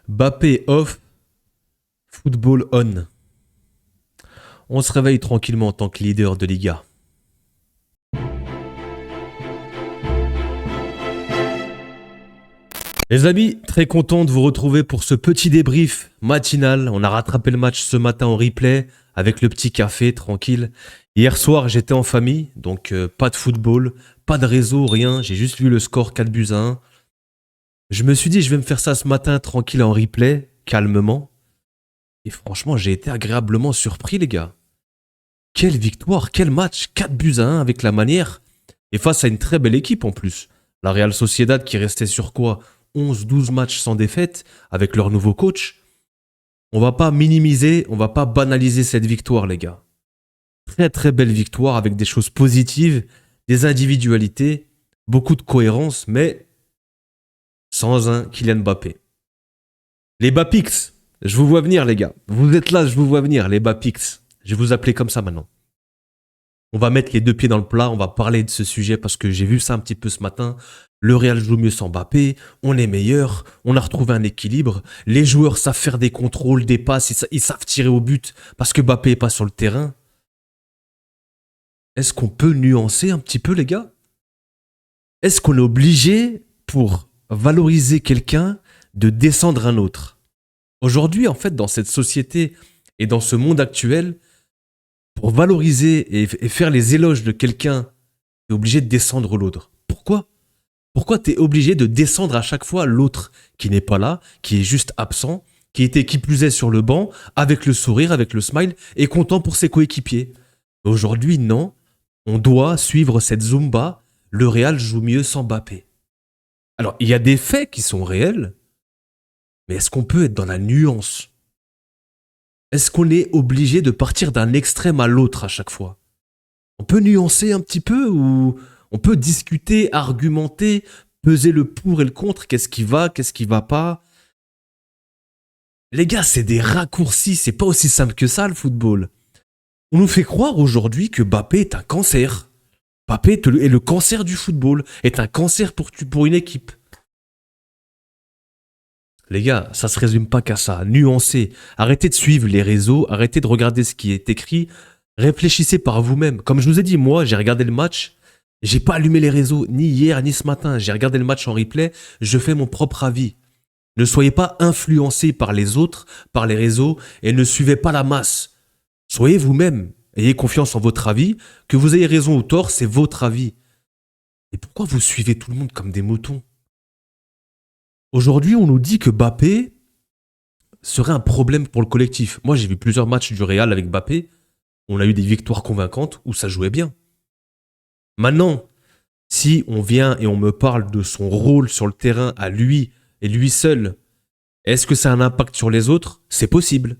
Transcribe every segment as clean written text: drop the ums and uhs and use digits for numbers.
Mbappé off, football on. On se réveille tranquillement en tant que leader de Liga. Les amis, très content de vous retrouver pour ce petit débrief matinal. On a rattrapé le match ce matin en replay avec le petit café tranquille. Hier soir, j'étais en famille, donc pas de football, pas de réseau, rien. J'ai juste vu le score 4 buts à 1. Je me suis dit, je vais me faire ça ce matin tranquille en replay, calmement. Et franchement, j'ai été agréablement surpris, les gars. Quelle victoire, quel match, 4 buts à 1 avec la manière. Et face à une très belle équipe en plus. La Real Sociedad qui restait sur quoi 11-12 matchs sans défaite avec leur nouveau coach. On va pas minimiser, on va pas banaliser cette victoire, les gars. Très très belle victoire avec des choses positives, des individualités, beaucoup de cohérence, mais sans un Kylian Mbappé. Les Bapix, je vous vois venir, les gars. Vous êtes là, je vous vois venir, les Bapix. Je vais vous appeler comme ça maintenant. On va mettre les deux pieds dans le plat, on va parler de ce sujet parce que j'ai vu ça un petit peu ce matin. Le Real joue mieux sans Mbappé, on est meilleur, on a retrouvé un équilibre. Les joueurs savent faire des contrôles, des passes, ils savent tirer au but parce que Mbappé n'est pas sur le terrain. Est-ce qu'on peut nuancer un petit peu, les gars? Est-ce qu'on est obligé, pour valoriser quelqu'un, de descendre un autre? Aujourd'hui, en fait, dans cette société et dans ce monde actuel, pour valoriser et faire les éloges de quelqu'un, t'es obligé de descendre l'autre. Pourquoi? Pourquoi t'es obligé de descendre à chaque fois l'autre qui n'est pas là, qui est juste absent, qui était qui plus est sur le banc, avec le sourire, avec le smile, et content pour ses coéquipiers? Aujourd'hui, non. On doit suivre cette Zumba. Le Real joue mieux sans Mbappé. Alors, il y a des faits qui sont réels, mais est-ce qu'on peut être dans la nuance? Est-ce qu'on est obligé de partir d'un extrême à l'autre à chaque fois? On peut nuancer un petit peu ou on peut discuter, argumenter, peser le pour et le contre, qu'est-ce qui va pas? Les gars, c'est des raccourcis, c'est pas aussi simple que ça le football. On nous fait croire aujourd'hui que Mbappé est un cancer. Mbappé est le cancer du football, est un cancer pour une équipe. Les gars, ça se résume pas qu'à ça. Nuancez. Arrêtez de suivre les réseaux, arrêtez de regarder ce qui est écrit. Réfléchissez par vous-même. Comme je vous ai dit, moi, j'ai regardé le match. J'ai pas allumé les réseaux, ni hier, ni ce matin. J'ai regardé le match en replay. Je fais mon propre avis. Ne soyez pas influencés par les autres, par les réseaux, et ne suivez pas la masse. Soyez vous-même. Ayez confiance en votre avis. Que vous ayez raison ou tort, c'est votre avis. Et pourquoi vous suivez tout le monde comme des moutons? Aujourd'hui, on nous dit que Mbappé serait un problème pour le collectif. Moi, j'ai vu plusieurs matchs du Real avec Mbappé. On a eu des victoires convaincantes où ça jouait bien. Maintenant, si on vient et on me parle de son rôle sur le terrain à lui et lui seul, est-ce que ça a un impact sur les autres? C'est possible.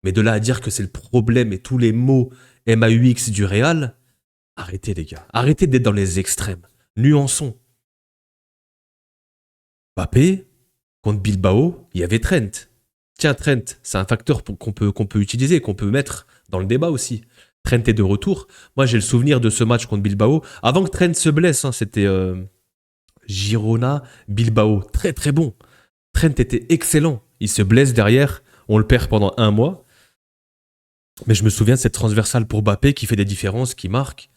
Mais de là à dire que c'est le problème et tous les mots MAUX du Real, arrêtez les gars. Arrêtez d'être dans les extrêmes. Nuançons. Mbappé, contre Bilbao, il y avait Trent. Tiens, Trent, c'est un facteur qu'on peut utiliser, qu'on peut mettre dans le débat aussi. Trent est de retour. Moi, j'ai le souvenir de ce match contre Bilbao. Avant que Trent se blesse, hein, c'était Girona, Bilbao. Très très bon. Trent était excellent. Il se blesse derrière. On le perd pendant un mois. Mais je me souviens de cette transversale pour Mbappé qui fait des différences, qui marque.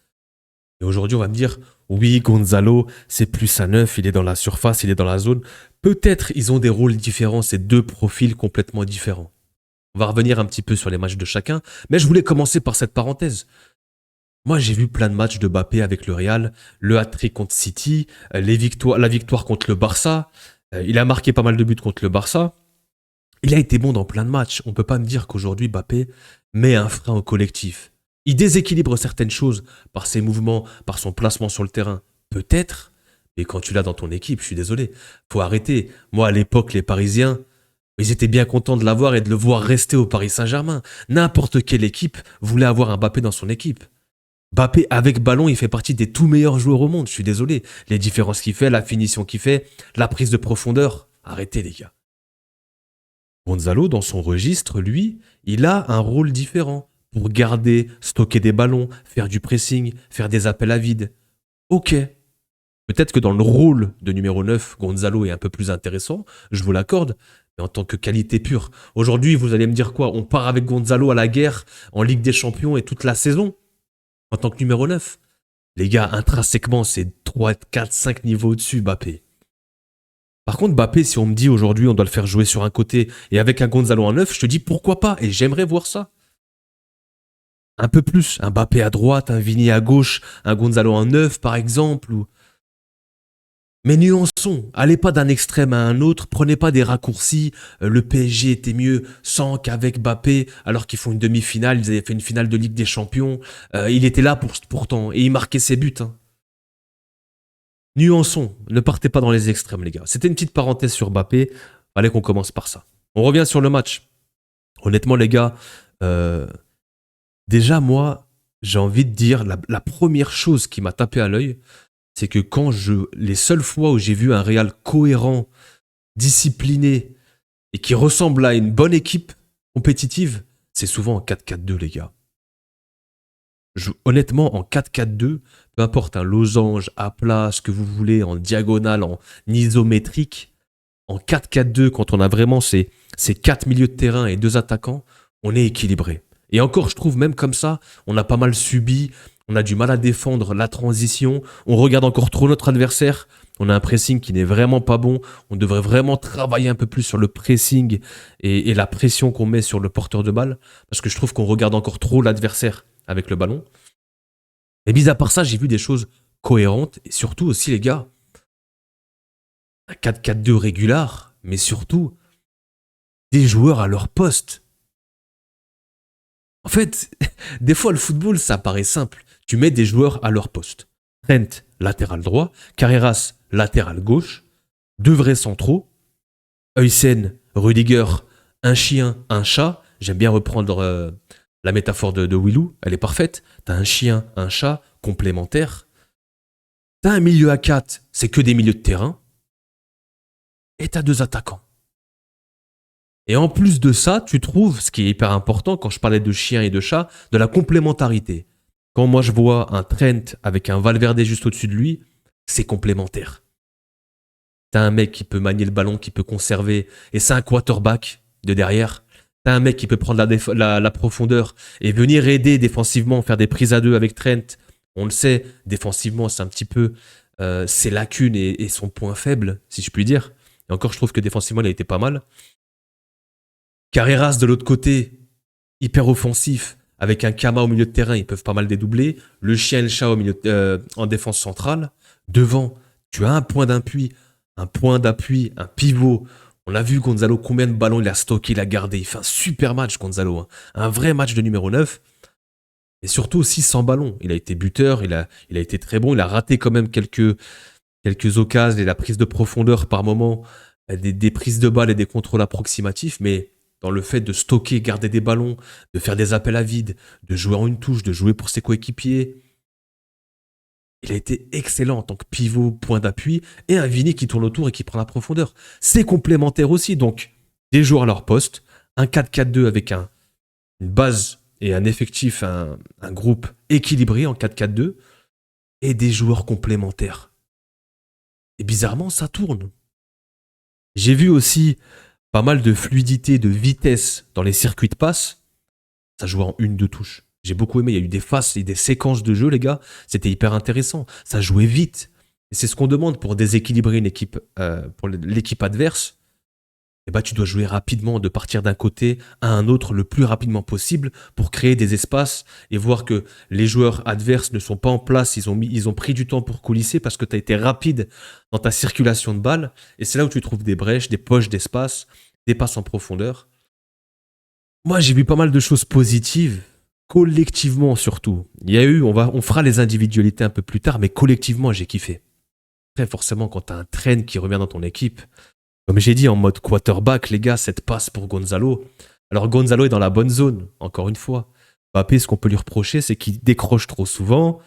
Et aujourd'hui, on va me dire, oui, Gonzalo, c'est plus un neuf, il est dans la surface, il est dans la zone. Peut-être ils ont des rôles différents, c'est deux profils complètement différents. On va revenir un petit peu sur les matchs de chacun, mais je voulais commencer par cette parenthèse. Moi, j'ai vu plein de matchs de Mbappé avec le Real, le hat-trick contre City, la victoire contre le Barça. Il a marqué pas mal de buts contre le Barça. Il a été bon dans plein de matchs. On ne peut pas me dire qu'aujourd'hui, Mbappé met un frein au collectif. Il déséquilibre certaines choses par ses mouvements, par son placement sur le terrain. Peut-être, mais quand tu l'as dans ton équipe, je suis désolé, faut arrêter. Moi, à l'époque, les Parisiens, ils étaient bien contents de l'avoir et de le voir rester au Paris Saint-Germain. N'importe quelle équipe voulait avoir un Mbappé dans son équipe. Mbappé, avec ballon, il fait partie des tout meilleurs joueurs au monde. Je suis désolé. Les différences qu'il fait, la finition qu'il fait, la prise de profondeur. Arrêtez, les gars. Gonzalo, dans son registre, lui, il a un rôle différent pour garder, stocker des ballons, faire du pressing, faire des appels à vide. Ok, Peut-être que dans le rôle de numéro 9, Gonzalo est un peu plus intéressant, je vous l'accorde, mais en tant que qualité pure. Aujourd'hui, vous allez me dire quoi? On part avec Gonzalo à la guerre en Ligue des Champions et toute la saison en tant que numéro 9. Les gars, intrinsèquement, c'est 3, 4, 5 niveaux au-dessus, Mbappé. Par contre, Mbappé, si on me dit aujourd'hui on doit le faire jouer sur un côté et avec un Gonzalo en 9, je te dis pourquoi pas, et j'aimerais voir ça. Un peu plus, un Mbappé à droite, un Vini à gauche, un Gonzalo en 9 par exemple, ou... Mais nuançons, allez pas d'un extrême à un autre, prenez pas des raccourcis, le PSG était mieux sans qu'avec Mbappé, alors qu'ils font une demi-finale, ils avaient fait une finale de Ligue des Champions, il était là pourtant, et il marquait ses buts. Hein. Nuançons, ne partez pas dans les extrêmes les gars. C'était une petite parenthèse sur Mbappé, fallait qu'on commence par ça. On revient sur le match. Honnêtement les gars, déjà moi, j'ai envie de dire, la première chose qui m'a tapé à l'œil, c'est que les seules fois où j'ai vu un Real cohérent, discipliné et qui ressemble à une bonne équipe compétitive, c'est souvent en 4-4-2 les gars. Honnêtement, en 4-4-2, peu importe un losange, à plat, ce que vous voulez, en diagonale, en isométrique, en 4-4-2, quand on a vraiment ces 4 milieux de terrain et 2 attaquants, on est équilibré. Et encore, je trouve, même comme ça, on a pas mal subi, on a du mal à défendre la transition, on regarde encore trop notre adversaire, on a un pressing qui n'est vraiment pas bon, on devrait vraiment travailler un peu plus sur le pressing et la pression qu'on met sur le porteur de balle, parce que je trouve qu'on regarde encore trop l'adversaire avec le ballon. Et mis à part ça, j'ai vu des choses cohérentes, et surtout aussi, les gars, un 4-4-2 régulier, mais surtout, des joueurs à leur poste. En fait, des fois, le football, ça paraît simple. Tu mets des joueurs à leur poste. Trent, latéral droit. Carreras, latéral gauche. 2 vrais centraux. Huysen, Rudiger, un chien, un chat. J'aime bien reprendre la métaphore de Willou. Elle est parfaite. T'as un chien, un chat, complémentaire. T'as un milieu à 4, c'est que des milieux de terrain. Et t'as 2 attaquants. Et en plus de ça, tu trouves, ce qui est hyper important quand je parlais de chien et de chat, de la complémentarité. Quand moi je vois un Trent avec un Valverde juste au-dessus de lui, c'est complémentaire. T'as un mec qui peut manier le ballon, qui peut conserver, et c'est un quarterback de derrière. T'as un mec qui peut prendre la profondeur et venir aider défensivement, faire des prises à 2 avec Trent. On le sait, défensivement, c'est un petit peu ses lacunes et son point faible, si je puis dire. Et encore, je trouve que défensivement, il a été pas mal. Carreras de l'autre côté, hyper offensif, avec un Kama au milieu de terrain, ils peuvent pas mal dédoubler. Le chien et le chat en défense centrale. Devant, tu as un point d'appui, un pivot. On a vu Gonzalo, combien de ballons il a stocké, il a gardé. Il fait un super match, Gonzalo. Hein. Un vrai match de numéro 9. Et surtout aussi sans ballon. Il a été buteur, il a été très bon. Il a raté quand même quelques occasions et la prise de profondeur par moment. Des prises de balles et des contrôles approximatifs, mais dans le fait de stocker, garder des ballons, de faire des appels à vide, de jouer en une touche, de jouer pour ses coéquipiers. Il a été excellent en tant que pivot, point d'appui, et un Vini qui tourne autour et qui prend la profondeur. C'est complémentaire aussi, donc des joueurs à leur poste, un 4-4-2 avec une base et un effectif, un groupe équilibré en 4-4-2, et des joueurs complémentaires. Et bizarrement, ça tourne. J'ai vu aussi pas mal de fluidité, de vitesse dans les circuits de passe. Ça jouait en 1-2 touches. J'ai beaucoup aimé. Il y a eu des phases et des séquences de jeu, les gars. C'était hyper intéressant. Ça jouait vite. Et c'est ce qu'on demande pour déséquilibrer une équipe, pour l'équipe adverse. Et bah, tu dois jouer rapidement, de partir d'un côté à un autre le plus rapidement possible pour créer des espaces et voir que les joueurs adverses ne sont pas en place. Ils ont pris du temps pour coulisser parce que tu as été rapide dans ta circulation de balles. Et c'est là où tu trouves des brèches, des poches d'espace, des passes en profondeur. Moi, j'ai vu pas mal de choses positives, collectivement surtout. Il y a eu, on fera les individualités un peu plus tard, mais collectivement, j'ai kiffé. Très forcément, quand tu as un train qui revient dans ton équipe, comme j'ai dit, en mode quarterback, les gars, cette passe pour Gonzalo. Alors Gonzalo est dans la bonne zone, encore une fois. Mbappé, ce qu'on peut lui reprocher, c'est qu'il décroche trop souvent,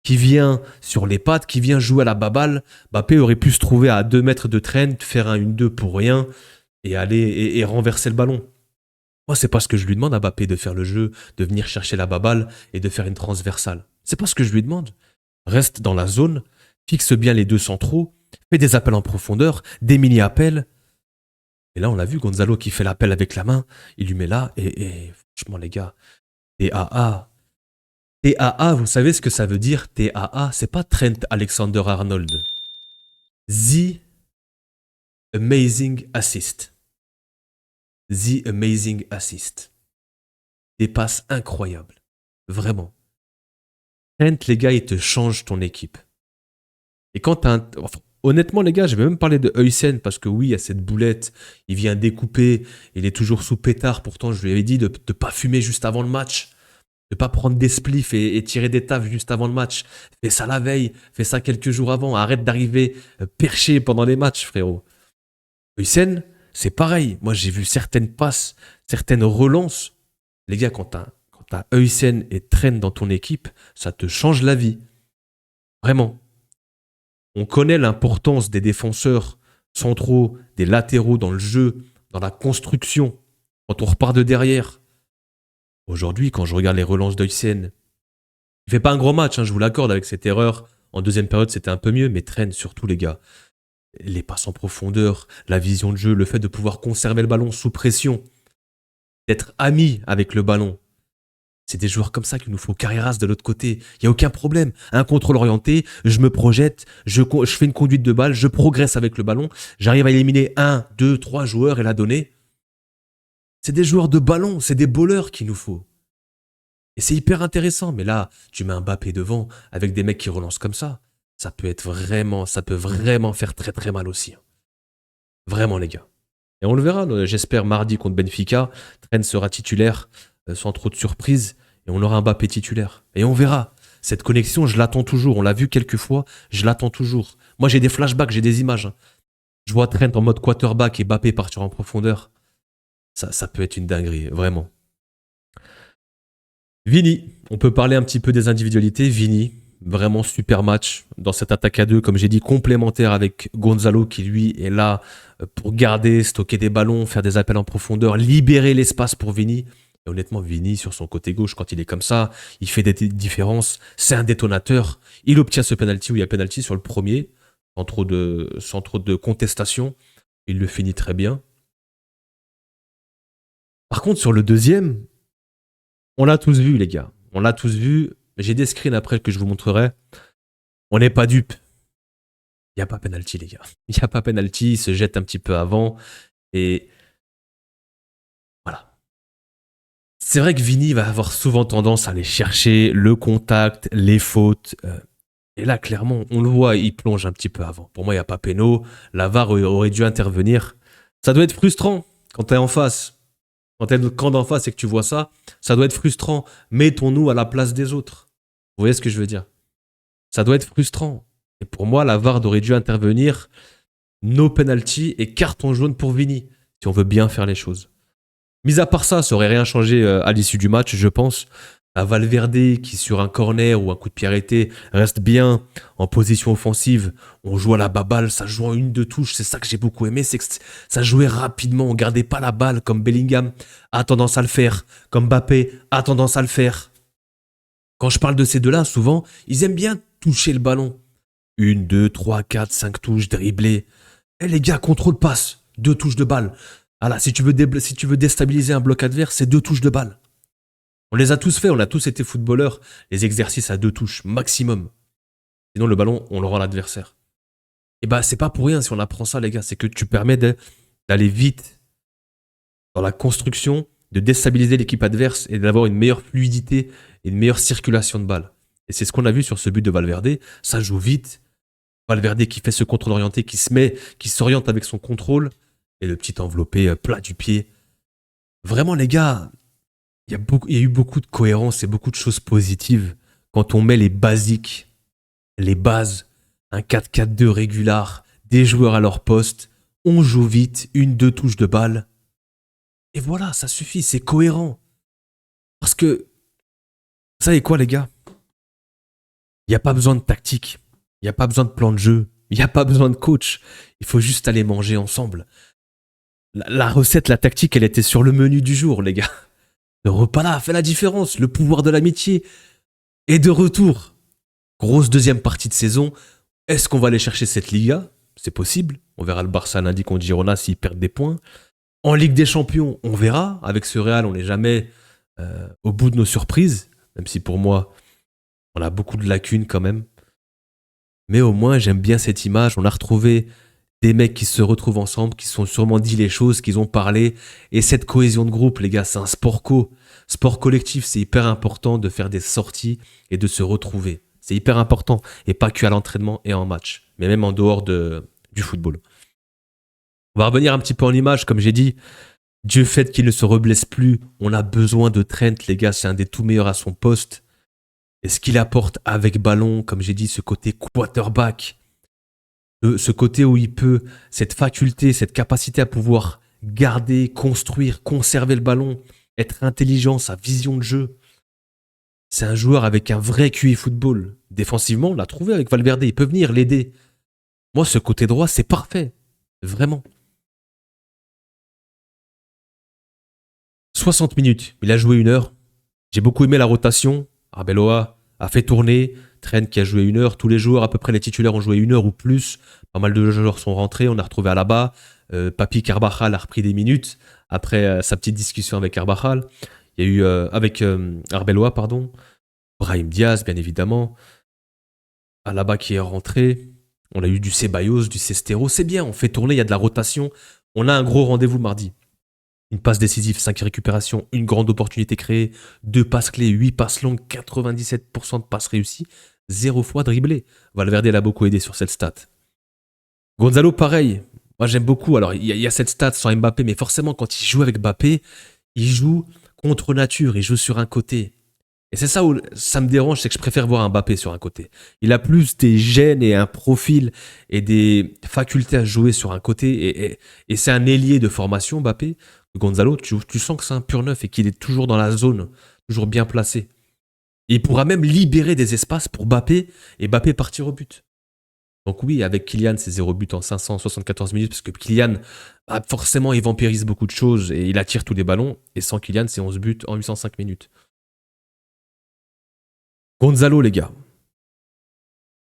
qu'il vient sur les pattes, qu'il vient jouer à la baballe. Mbappé aurait pu se trouver à 2 mètres de Trent, faire un 1-2 pour rien et aller et renverser le ballon. Moi, c'est pas ce que je lui demande à Mbappé de faire le jeu, de venir chercher la baballe et de faire une transversale. C'est pas ce que je lui demande. Reste dans la zone fixe bien les deux centraux, fait des appels en profondeur, des mini-appels. Et là, on l'a vu, Gonzalo qui fait l'appel avec la main, il lui met là, et franchement, les gars, TAA. TAA, vous savez ce que ça veut dire, TAA? C'est pas Trent Alexander-Arnold. The Amazing Assist. The Amazing Assist. Des passes incroyables. Vraiment. Trent, les gars, il te change ton équipe. Et quand t'as un... Enfin, honnêtement, les gars, je vais même parler de Huysen parce que oui, il y a cette boulette, il vient découper, il est toujours sous pétard. Pourtant, je lui avais dit de ne pas fumer juste avant le match, de ne pas prendre des spliffs et tirer des taffes juste avant le match. Fais ça la veille, fais ça quelques jours avant. Arrête d'arriver perché pendant les matchs, frérot. Huysen, c'est pareil. Moi, j'ai vu certaines passes, certaines relances. Les gars, quand t'as Huysen et Trent dans ton équipe, ça te change la vie. Vraiment. On connaît l'importance des défenseurs centraux, des latéraux dans le jeu, dans la construction, quand on repart de derrière. Aujourd'hui, quand je regarde les relances d'Huysen, il fait pas un gros match, hein, je vous l'accorde, avec cette erreur. En deuxième période, c'était un peu mieux, mais Trent surtout, les gars. Les passes en profondeur, la vision de jeu, le fait de pouvoir conserver le ballon sous pression, d'être ami avec le ballon. C'est des joueurs comme ça qu'il nous faut. Carreras de l'autre côté, il n'y a aucun problème. Un contrôle orienté, je me projette, je fais une conduite de balle, je progresse avec le ballon, j'arrive à éliminer 1, 2, 3 joueurs et la donner. C'est des joueurs de ballon, c'est des bowlers qu'il nous faut. Et c'est hyper intéressant. Mais là, tu mets un Mbappé devant avec des mecs qui relancent comme ça. Ça peut vraiment faire très très mal aussi. Vraiment, les gars. Et on le verra, j'espère, mardi contre Benfica. Trent sera titulaire sans trop de surprises. Et on aura un Mbappé titulaire. Et on verra. Cette connexion, je l'attends toujours. On l'a vu quelques fois, je l'attends toujours. Moi, j'ai des flashbacks, j'ai des images. Je vois Trent en mode quarterback et Mbappé partir en profondeur. Ça peut être une dinguerie, vraiment. Vini, on peut parler un petit peu des individualités. Vini, vraiment super match dans cette attaque à deux, comme j'ai dit, complémentaire avec Gonzalo qui lui est là pour garder, stocker des ballons, faire des appels en profondeur, libérer l'espace pour Vini. Et honnêtement, Vini, sur son côté gauche, quand il est comme ça, il fait des différences. C'est un détonateur. Il obtient ce penalty où il y a penalty sur le premier, sans trop de contestation. Il le finit très bien. Par contre, sur le deuxième, on l'a tous vu, les gars. On l'a tous vu. J'ai des screens après que je vous montrerai. On n'est pas dupes. Il n'y a pas penalty, les gars. Il n'y a pas penalty. Il se jette un petit peu avant. Et voilà. C'est vrai que Vini va avoir souvent tendance à aller chercher le contact, les fautes. Et là, clairement, on le voit, il plonge un petit peu avant. Pour moi, il n'y a pas péno. La VAR aurait dû intervenir. Ça doit être frustrant quand tu es en face. Quand t'es le camp d'en face et que tu vois ça, ça doit être frustrant. Mettons-nous à la place des autres. Vous voyez ce que je veux dire? Ça doit être frustrant. Et pour moi, la VAR aurait dû intervenir. No penalty et carton jaune pour Vini, si on veut bien faire les choses. Mis à part ça, ça aurait rien changé à l'issue du match, je pense. À Valverde, qui sur un corner ou un coup de pied arrêté, reste bien en position offensive. On joue à la baballe, ça joue en 1-2 touches. C'est ça que j'ai beaucoup aimé, c'est que ça jouait rapidement. On gardait pas la balle comme Bellingham a tendance à le faire, comme Mbappé a tendance à le faire. Quand je parle de ces deux-là, souvent, ils aiment bien toucher le ballon. 1, 2, 3, 4, 5 touches, dribbler. Eh les gars, contrôle passe, 2 touches de balle. Voilà, si tu veux déstabiliser un bloc adverse, c'est 2 touches de balle. On les a tous fait, on a tous été footballeurs. Les exercices à 2 touches, maximum. Sinon, le ballon, on le rend à l'adversaire. Et bah, c'est pas pour rien si on apprend ça, les gars. C'est que tu permets d'aller vite dans la construction, de déstabiliser l'équipe adverse et d'avoir une meilleure fluidité et une meilleure circulation de balle. Et c'est ce qu'on a vu sur ce but de Valverde. Ça joue vite. Valverde qui fait ce contrôle orienté, qui s'oriente avec son contrôle. Et le petit enveloppé plat du pied. Vraiment, les gars, il y a eu beaucoup de cohérence et beaucoup de choses positives quand on met les basiques, les bases, un 4-4-2 régular, des joueurs à leur poste, on joue vite, 1, 2 touches de balle. Et voilà, ça suffit, c'est cohérent. Parce que, vous savez quoi les gars? Il n'y a pas besoin de tactique, il n'y a pas besoin de plan de jeu, il n'y a pas besoin de coach. Il faut juste aller manger ensemble. La recette, la tactique, elle était sur le menu du jour, les gars. Le repas là a fait la différence. Le pouvoir de l'amitié est de retour. Grosse deuxième partie de saison. Est-ce qu'on va aller chercher cette Liga? C'est possible. On verra le Barça lundi contre Girona s'ils perdent des points. En Ligue des Champions, on verra. Avec ce Real, on n'est jamais au bout de nos surprises. Même si pour moi, on a beaucoup de lacunes quand même. Mais au moins, j'aime bien cette image. On a retrouvé des mecs qui se retrouvent ensemble, qui se sont sûrement dit les choses, qu'ils ont parlé. Et cette cohésion de groupe, les gars, c'est un sport co. Sport collectif, c'est hyper important de faire des sorties et de se retrouver. C'est hyper important. Et pas que à l'entraînement et en match, mais même en dehors du football. On va revenir un petit peu en image, comme j'ai dit. Dieu fait qu'il ne se reblesse plus. On a besoin de Trent, les gars. C'est un des tout meilleurs à son poste. Et ce qu'il apporte avec ballon, comme j'ai dit, ce côté quarterback, ce côté où il peut, cette faculté, cette capacité à pouvoir garder, construire, conserver le ballon, être intelligent, sa vision de jeu. C'est un joueur avec un vrai QI football. Défensivement, on l'a trouvé avec Valverde. Il peut venir l'aider. Moi, ce côté droit, c'est parfait. Vraiment. 60 minutes. Il a joué 1 heure. J'ai beaucoup aimé la rotation. Arbeloa a fait tourner. Trent qui a joué 1 heure. Tous les joueurs, à peu près les titulaires, ont joué 1 heure ou plus. Pas mal de joueurs sont rentrés. On a retrouvé Alaba. Papi Carvajal a repris des minutes après sa petite discussion avec Carvajal. Il y a eu avec Arbeloa, pardon. Brahim Diaz, bien évidemment. Alaba qui est rentré. On a eu du Ceballos, du Cestero. C'est bien, on fait tourner, il y a de la rotation. On a un gros rendez-vous mardi. Une passe décisive, 5 récupérations, une grande opportunité créée, 2 passes clés, 8 passes longues, 97% de passes réussies, 0 fois dribblé. Valverde l'a beaucoup aidé sur cette stat. Gonzalo, pareil. Moi, j'aime beaucoup. Alors, il y a cette stat sans Mbappé, mais forcément, quand il joue avec Mbappé, il joue contre nature, il joue sur un côté. Et c'est ça où ça me dérange, c'est que je préfère voir un Mbappé sur un côté. Il a plus des gènes et un profil et des facultés à jouer sur un côté. Et c'est un ailier de formation, Mbappé. Gonzalo, tu sens que c'est un pur neuf et qu'il est toujours dans la zone, toujours bien placé. Et il pourra même libérer des espaces pour Mbappé et Mbappé partir au but. Donc oui, avec Kylian, c'est 0 but en 574 minutes, parce que Kylian, forcément, il vampirise beaucoup de choses et il attire tous les ballons. Et sans Kylian, c'est 11 buts en 805 minutes. Gonzalo, les gars,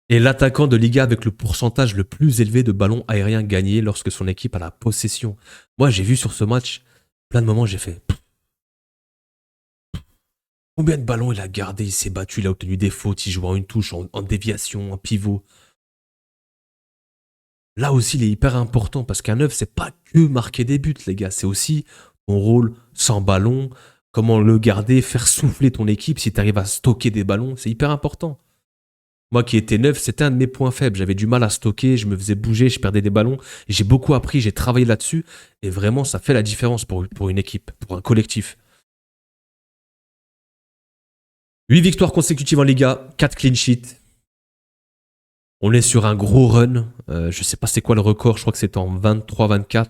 est l'attaquant de Liga avec le pourcentage le plus élevé de ballons aériens gagnés lorsque son équipe a la possession. Moi, j'ai vu sur ce match, plein de moments, j'ai fait... Combien de ballons il a gardé, il s'est battu, il a obtenu des fautes, il joue en une touche, en déviation, en pivot. Là aussi, il est hyper important parce qu'un neuf, c'est pas que marquer des buts, les gars. C'est aussi ton rôle sans ballon, comment le garder, faire souffler ton équipe si tu arrives à stocker des ballons. C'est hyper important. Moi qui étais neuf, c'était un de mes points faibles. J'avais du mal à stocker, je me faisais bouger, je perdais des ballons. Et j'ai beaucoup appris, j'ai travaillé là-dessus. Et vraiment, ça fait la différence pour une équipe, pour un collectif. 8 victoires consécutives en Liga, 4 clean sheets. On est sur un gros run. Je sais pas c'est quoi le record, je crois que c'est en 23-24.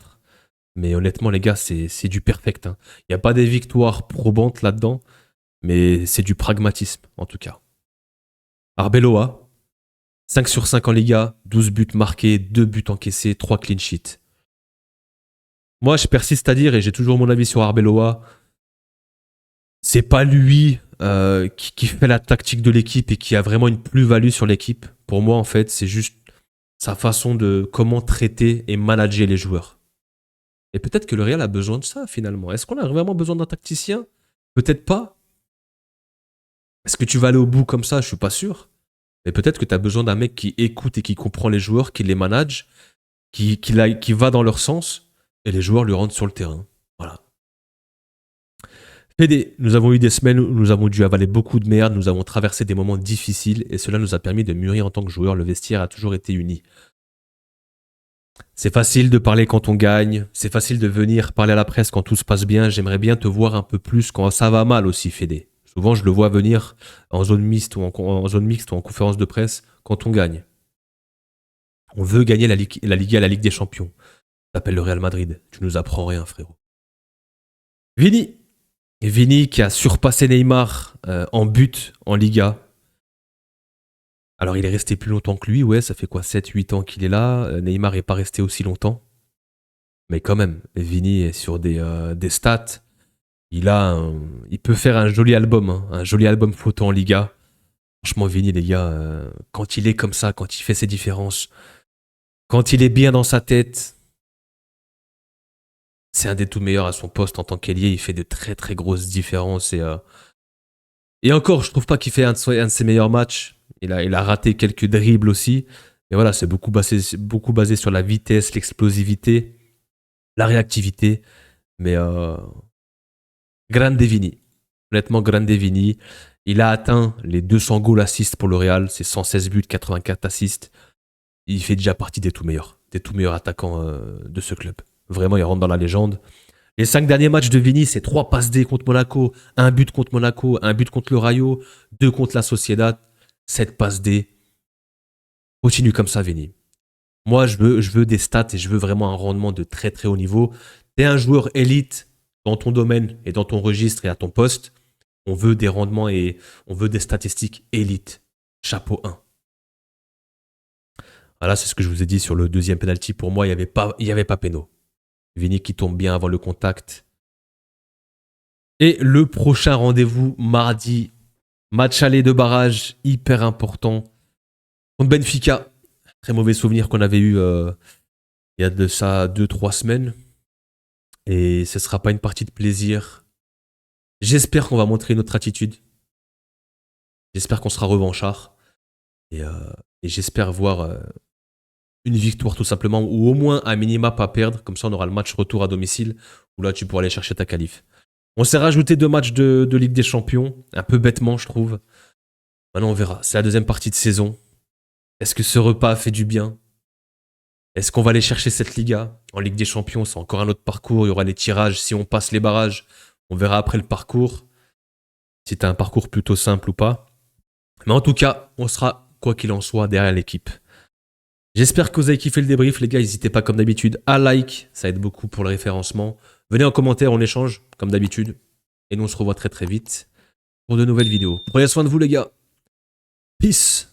Mais honnêtement, les gars, c'est du perfect. Il n'y a pas des victoires probantes là-dedans, mais c'est du pragmatisme, en tout cas. Arbeloa, 5 sur 5 en Liga, 12 buts marqués, 2 buts encaissés, 3 clean sheets. Moi, je persiste à dire, et j'ai toujours mon avis sur Arbeloa, c'est pas lui qui fait la tactique de l'équipe et qui a vraiment une plus-value sur l'équipe. Pour moi, en fait, c'est juste sa façon de comment traiter et manager les joueurs. Et peut-être que le Real a besoin de ça, finalement. Est-ce qu'on a vraiment besoin d'un tacticien? Peut-être pas. Est-ce que tu vas aller au bout comme ça? Je suis pas sûr. Mais peut-être que tu as besoin d'un mec qui écoute et qui comprend les joueurs, qui les manage, qui va dans leur sens, et les joueurs lui rentrent sur le terrain. Voilà. Fédé, nous avons eu des semaines où nous avons dû avaler beaucoup de merde, nous avons traversé des moments difficiles, et cela nous a permis de mûrir en tant que joueurs. Le vestiaire a toujours été uni. C'est facile de parler quand on gagne, c'est facile de venir parler à la presse quand tout se passe bien. J'aimerais bien te voir un peu plus quand ça va mal aussi, Fédé. Souvent, je le vois venir en zone mixte ou en zone mixte ou en conférence de presse quand on gagne. On veut gagner la Liga, la Ligue des Champions. T'appelles le Real Madrid, tu nous apprends rien, frérot. Vini qui a surpassé Neymar en but en Liga. Alors, il est resté plus longtemps que lui, ouais, ça fait quoi, 7-8 ans qu'il est là. Neymar n'est pas resté aussi longtemps. Mais quand même, Vini est sur des stats. Il peut faire un joli album photo en Liga. Franchement, Vini, les gars, quand il est comme ça, quand il fait ses différences, quand il est bien dans sa tête, c'est un des tout meilleurs à son poste en tant qu'ailier. Il fait de très très grosses différences. Et encore, je trouve pas qu'il fait un de ses meilleurs matchs. Il a raté quelques dribbles aussi. Mais voilà, c'est beaucoup basé sur la vitesse, l'explosivité, la réactivité. Mais Grande Vini. Honnêtement, Grande Vini. Il a atteint les 200 goals assists pour le Real. C'est 116 buts, 84 assists. Il fait déjà partie des tout meilleurs attaquants de ce club. Vraiment, il rentre dans la légende. Les 5 derniers matchs de Vini, c'est 3 passes D contre Monaco, un but contre Monaco, un but contre le Rayo, 2 contre la Sociedad, 7 passes D. Continue comme ça, Vini. Moi, je veux des stats et je veux vraiment un rendement de très très haut niveau. T'es un joueur élite dans ton domaine et dans ton registre et à ton poste. On veut des rendements et on veut des statistiques élites. Chapeau 1. Voilà, c'est ce que je vous ai dit sur le deuxième penalty. Pour moi, il y avait pas péno. Vini qui tombe bien avant le contact. Et le prochain rendez-vous, mardi, match aller de barrage, hyper important, contre Benfica. Très mauvais souvenir qu'on avait eu il y a de ça 2-3 semaines. Et ce ne sera pas une partie de plaisir. J'espère qu'on va montrer notre attitude. J'espère qu'on sera revanchard. Et j'espère voir une victoire tout simplement, ou au moins un minima pas perdre. Comme ça, on aura le match retour à domicile, où là, tu pourras aller chercher ta qualif. On s'est rajouté 2 matchs de Ligue des Champions, un peu bêtement, je trouve. Maintenant, on verra. C'est la deuxième partie de saison. Est-ce que ce repas a fait du bien? Est-ce qu'on va aller chercher cette Liga? En Ligue des Champions, c'est encore un autre parcours. Il y aura les tirages. Si on passe les barrages, on verra après le parcours. Si tu as un parcours plutôt simple ou pas. Mais en tout cas, on sera, quoi qu'il en soit, derrière l'équipe. J'espère que vous avez kiffé le débrief, les gars. N'hésitez pas, comme d'habitude, à like. Ça aide beaucoup pour le référencement. Venez en commentaire, on échange, comme d'habitude. Et nous, on se revoit très très vite pour de nouvelles vidéos. Prenez soin de vous, les gars. Peace.